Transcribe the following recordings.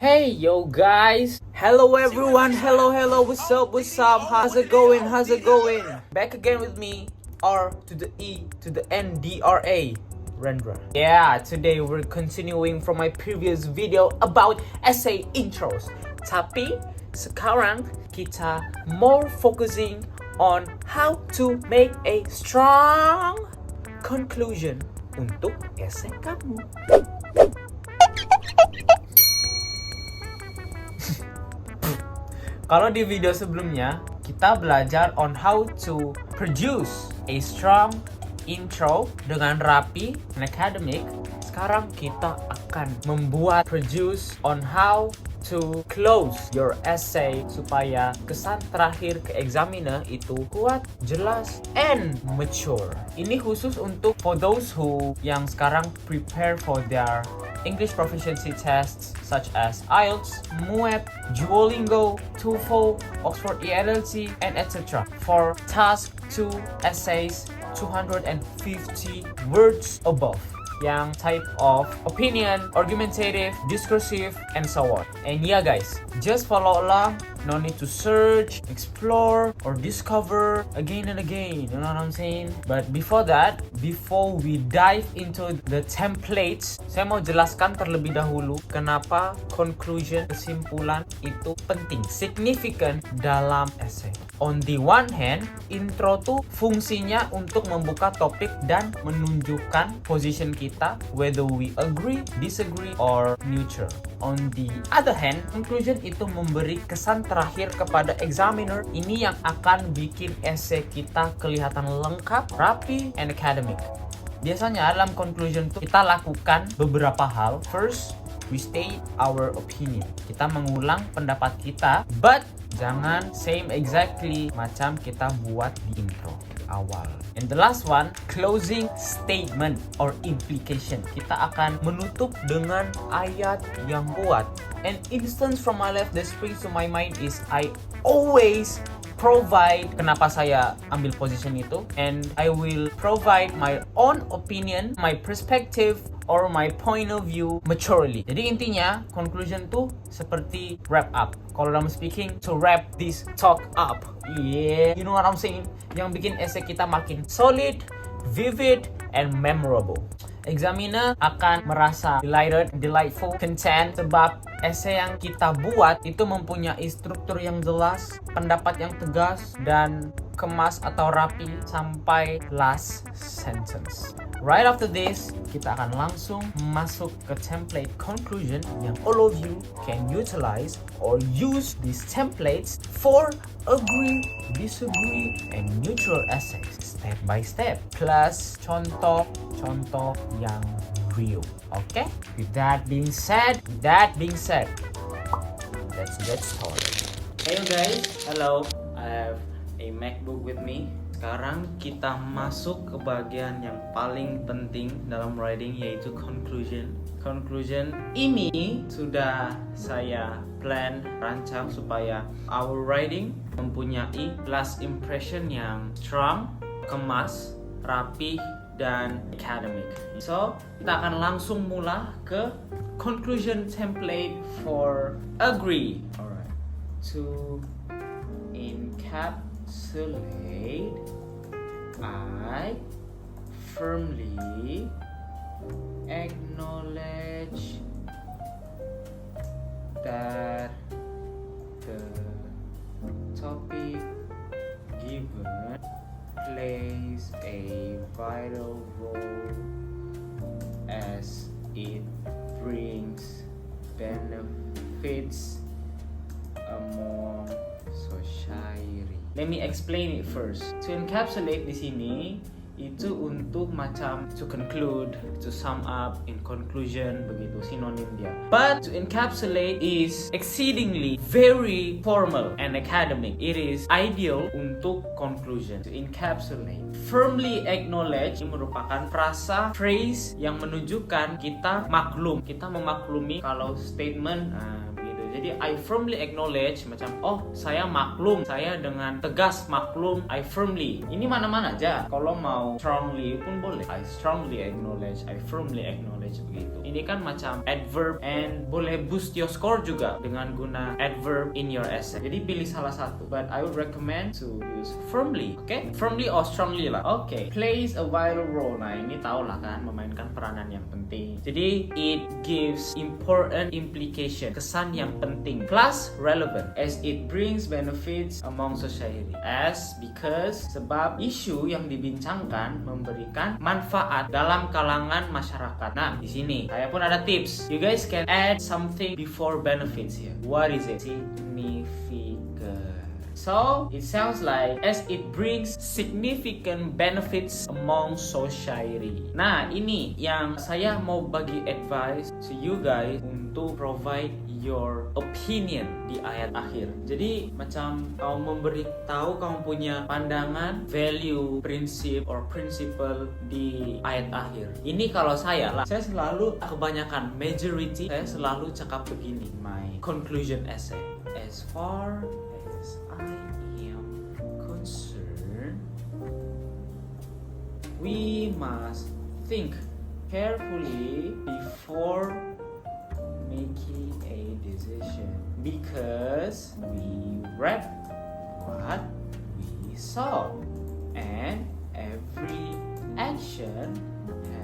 Hey yo guys, hello everyone, hello, what's up, how's it going, back again with me, R to the E to the N D R A, Rendra. Yeah, today we're continuing from my previous video about essay intros, tapi sekarang kita more focusing on how to make a strong conclusion untuk essay kamu. Kalau di video sebelumnya, kita belajar on how to produce a strong intro dengan rapi and academic. Sekarang kita akan produce on how to close your essay supaya kesan terakhir ke examiner itu kuat, jelas, and mature. Ini khusus untuk for those who yang sekarang prepare for their English proficiency tests such as IELTS, MUET, Duolingo, TOEFL, Oxford ELLC, and etc. For task 2 essays 250 words above, yang type of opinion, argumentative, discursive, and so on. And yeah guys, just follow along. No need to search, explore, or discover again and again. You know what I'm saying? But before that, before we dive into the templates, saya mau jelaskan terlebih dahulu kenapa conclusion, kesimpulan itu penting, significant dalam essay. On the one hand, intro tuh fungsinya untuk membuka topik dan menunjukkan position kita, whether we agree, disagree, or neutral. On the other hand, conclusion itu memberi kesan terakhir kepada examiner. Ini yang akan bikin essay kita kelihatan lengkap, rapi, and academic. Biasanya dalam conclusion tuh kita lakukan beberapa hal. First, we state our opinion. Kita mengulang pendapat kita, but jangan same exactly macam kita buat di intro awal. And the last one, closing statement or implication. Kita akan menutup dengan ayat yang kuat. An instance from my life that springs to my mind is I always provide, kenapa saya ambil position itu, and I will provide my own opinion, my perspective, or my point of view maturely. Jadi intinya conclusion tuh seperti wrap up. Kalau dalam speaking, to wrap this talk up. Yeah, you know what I'm saying? Yang bikin essay kita makin solid, vivid, and memorable. Examiner akan merasa delighted, delightful, content sebab essay yang kita buat itu mempunyai struktur yang jelas, pendapat yang tegas, dan kemas atau rapi sampai last sentence. Right after this, kita akan langsung masuk ke template conclusion yang all of you can utilize or use these templates for agree, disagree, and neutral essays step by step. Plus contoh-contoh yang real. Okay? With that being said, let's get started. Hey guys, hello. I have a MacBook with me. Sekarang kita masuk ke bagian yang paling penting dalam writing, yaitu conclusion. Conclusion ini sudah saya rancang supaya our writing mempunyai last impression yang strong, kemas, rapi, dan academic. So, kita akan langsung mula ke conclusion template for agree. Alright. To encapsulate, I firmly acknowledge that the topic given plays a vital role as it brings benefits among society. Let me explain it first. To encapsulate di sini itu untuk macam to conclude, to sum up, in conclusion, begitu sinonim dia. But to encapsulate is exceedingly very formal and academic. It is ideal untuk conclusion. To encapsulate, firmly acknowledge, ini merupakan frasa, phrase yang menunjukkan kita maklum, kita memaklumi kalau statement jadi I firmly acknowledge, macam saya maklum, saya dengan tegas maklum, I firmly. Ini mana-mana aja. Kalau mau strongly pun boleh. I strongly acknowledge, I firmly acknowledge. advantage begitu. Ini kan macam adverb and boleh boost your score juga dengan guna adverb in your essay. Jadi pilih salah satu. But I would recommend to use firmly. Okay? Firmly or strongly lah. Okay. Plays a vital role. Nah, ini tau lah kan, memainkan peranan yang penting. Jadi it gives important implication, kesan yang penting. Plus relevant as it brings benefits among society. As because sebab isu yang dibincangkan memberikan manfaat dalam kalangan masyarakat. Nah, di sini saya pun ada tips. You guys can add something before benefits here. What is it? Significant. So, it sounds like as it brings significant benefits among society. Nah, ini yang saya mau bagi advice to you guys untuk provide your opinion di ayat akhir. Jadi macam kamu memberitahu kamu punya pandangan, value, prinsip or principle di ayat akhir. Ini kalau saya lah, saya selalu kebanyakan majority saya selalu cakap begini, my conclusion essay. As far as I am concerned, we must think carefully before making a decision because we read what we saw and every action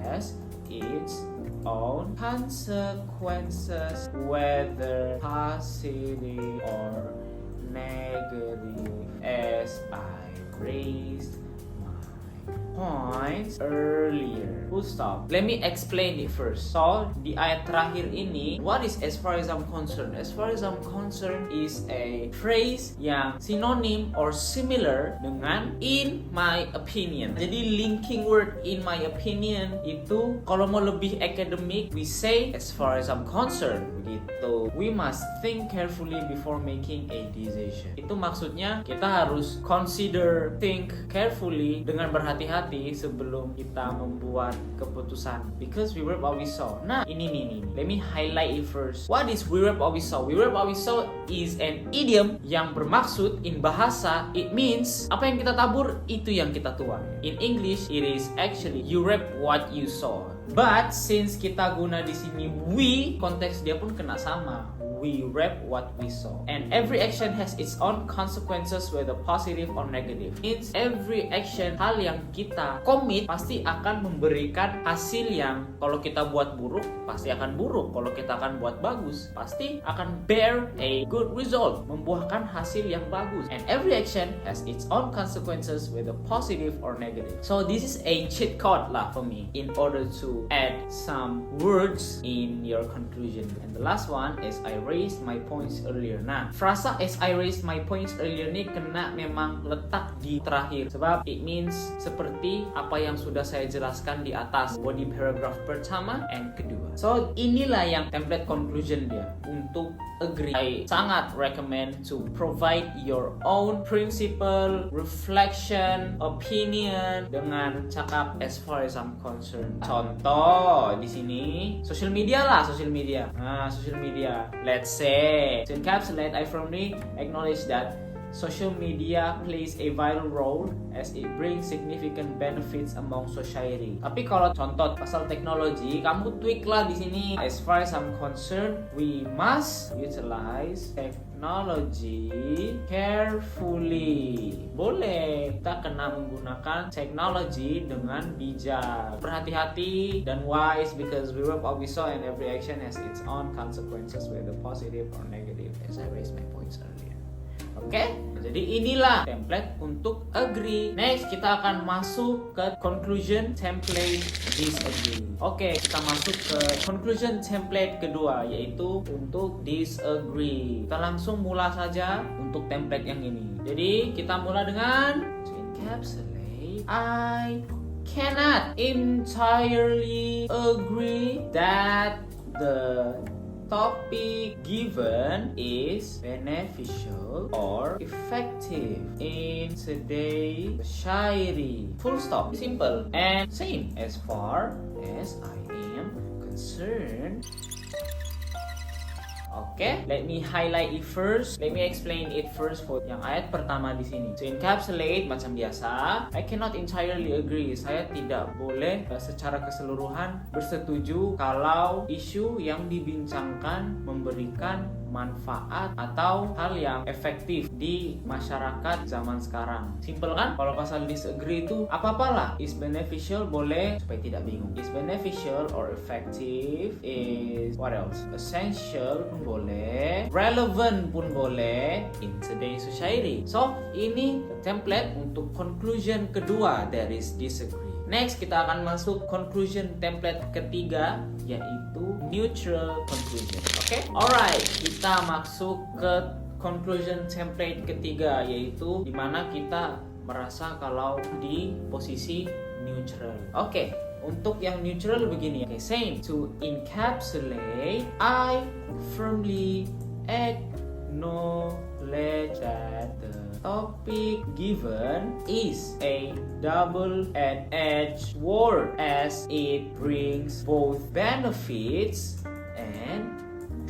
has its own consequences, whether positive or negative, as I raised points earlier. Full stop. Let me explain it first. So, di ayat terakhir ini, what is as far as I'm concerned? As far as I'm concerned is a phrase yang sinonim or similar dengan in my opinion. Jadi linking word in my opinion itu kalau mau lebih academic, we say as far as I'm concerned. Begitu. We must think carefully before making a decision. Itu maksudnya kita harus consider, think carefully dengan berhati-hati sebelum kita membuat keputusan. Because we reap what we sow. Nah, ini. Let me highlight it first. What is we reap what we sow? We reap what we sow is an idiom yang bermaksud in bahasa, it means apa yang kita tabur itu yang kita tuai. In English, it is actually you reap what you sow. But since kita guna di sini we, konteks dia pun kena sama. We reap what we sow. And every action has its own consequences, whether positive or negative. It's every action, hal yang kita commit pasti akan memberikan hasil yang kalau kita buat buruk, pasti akan buruk. Kalau kita akan buat bagus, pasti akan bear a good result, membuahkan hasil yang bagus. And every action has its own consequences, whether positive or negative. So this is a cheat code lah for me in order to add some words in your conclusion. And the last one is I raised my points earlier. Nah, frasa as I raised my points earlier ini kena memang letak di terakhir. Sebab it means seperti apa yang sudah saya jelaskan di atas body paragraph pertama and kedua. So, inilah yang template conclusion dia untuk agree. I sangat recommend to provide your own principle, reflection, opinion dengan cakap as far as I'm concerned. Contoh di sini social media lah, social media. Nah, social media. Let's say, to encapsulate, I firmly acknowledge that social media plays a vital role as it brings significant benefits among society. Tapi kalau contoh pasal teknologi, kamu tweak lah di sini. As far as I'm concerned, we must utilize technology carefully. Boleh, kita kena menggunakan teknologi dengan bijak, berhati-hati dan wise, because we reap what we sow and every action has its own consequences, whether positive or negative, as I raised my points earlier. Oke, jadi inilah template untuk agree. Next, kita akan masuk ke conclusion template disagree. Oke, kita masuk ke conclusion template kedua, yaitu untuk disagree. Kita langsung mula saja untuk template yang ini. Jadi, kita mula dengan to encapsulate, I cannot entirely agree that the topic given is beneficial or effective in today's society. Full stop. Simple and same. As far as I am concerned, Oke, let me highlight it first. Let me explain it first for yang ayat pertama di sini. To encapsulate, macam biasa, I cannot entirely agree. Saya tidak boleh secara keseluruhan bersetuju kalau isu yang dibincangkan memberikan manfaat atau hal yang efektif di masyarakat zaman sekarang. Simple kan? Kalau pasal disagree itu apa-apalah. Is beneficial boleh, supaya tidak bingung. Is beneficial or effective, is what else? Essential pun boleh, relevant pun boleh in today's society. So, ini template untuk conclusion kedua, there is disagree. Next, kita akan masuk conclusion template ketiga, yaitu neutral conclusion. Oke? Alright, kita masuk ke conclusion template ketiga, yaitu dimana kita merasa kalau di posisi neutral. Oke, untuk yang neutral begini. Okay, same. To encapsulate, I firmly acknowledge that the topic given is a double-edged sword as it brings both benefits and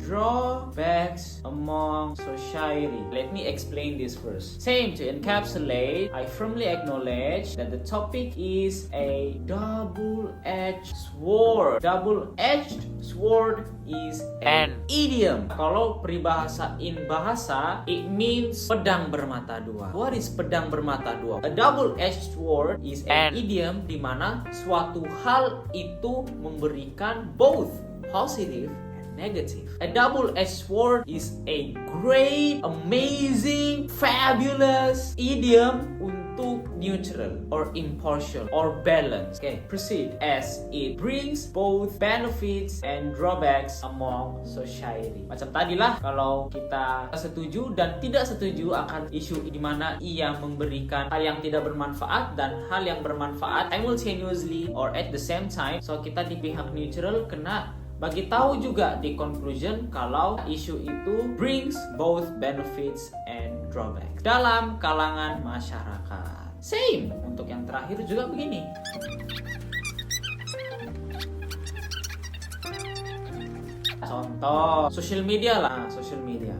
drawbacks among society. Let me explain this first. Same, to encapsulate, I firmly acknowledge that the topic is a double-edged sword. Double-edged sword is an idiom. Kalau peribahasain bahasa, it means pedang bermata dua. What is pedang bermata dua? A double-edged sword is an idiom di mana suatu hal itu memberikan both positive negative. A double-edged sword is a great, amazing, fabulous idiom untuk neutral or impartial or balanced. Okay, proceed. As it brings both benefits and drawbacks among society. Macam tadilah, kalau kita setuju dan tidak setuju akan isu di mana ia memberikan hal yang tidak bermanfaat dan hal yang bermanfaat simultaneously or at the same time. So kita di pihak neutral kena bagi tahu juga di conclusion kalau isu itu brings both benefits and drawbacks dalam kalangan masyarakat. Same untuk yang terakhir juga begini. Contoh social media lah, social media.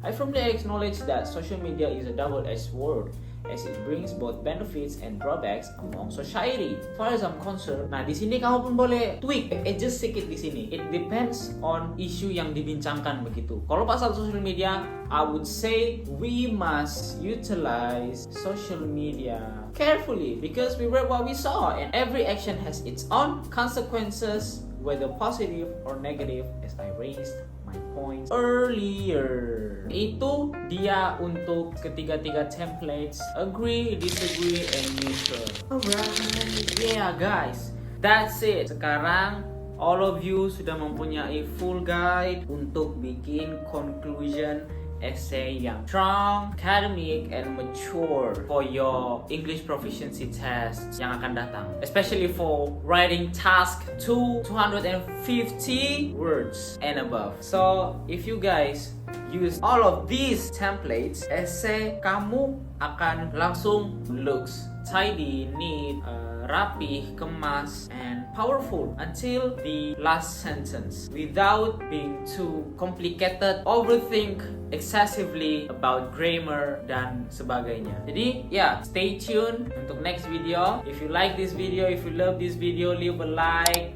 I firmly acknowledge that social media is a double-edged sword as it brings both benefits and drawbacks among society. As far as I'm concerned, nah di sini kamu pun boleh tweak, adjust sedikit di sini. It depends on issue yang dibincangkan begitu. Kalau pasal social media, I would say we must utilize social media carefully because we read what we saw and every action has its own consequences, whether positive or negative, as I raised my points earlier. Itu dia untuk ketiga-tiga templates, agree, disagree, and neutral. Alright, yeah guys, that's it. Sekarang all of you sudah mempunyai full guide untuk bikin conclusion essay yang strong, academic, and mature for your English proficiency tests yang akan datang. Especially for writing task 250 words and above. So, if you guys use all of these templates, essay kamu akan langsung looks tidy, neat, rapi, kemas, and powerful until the last sentence without being too complicated, overthink excessively about grammar dan sebagainya. Jadi stay tuned untuk next video. If you like this video, if you love this video, leave a like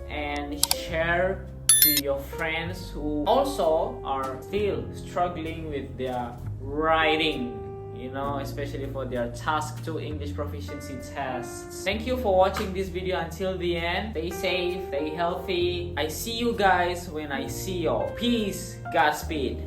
and share to your friends who also are still struggling with their writing, especially for their task 2 English proficiency tests. Thank you for watching this video until the end. Stay safe, stay healthy. I see you guys when I see you. Peace, Godspeed.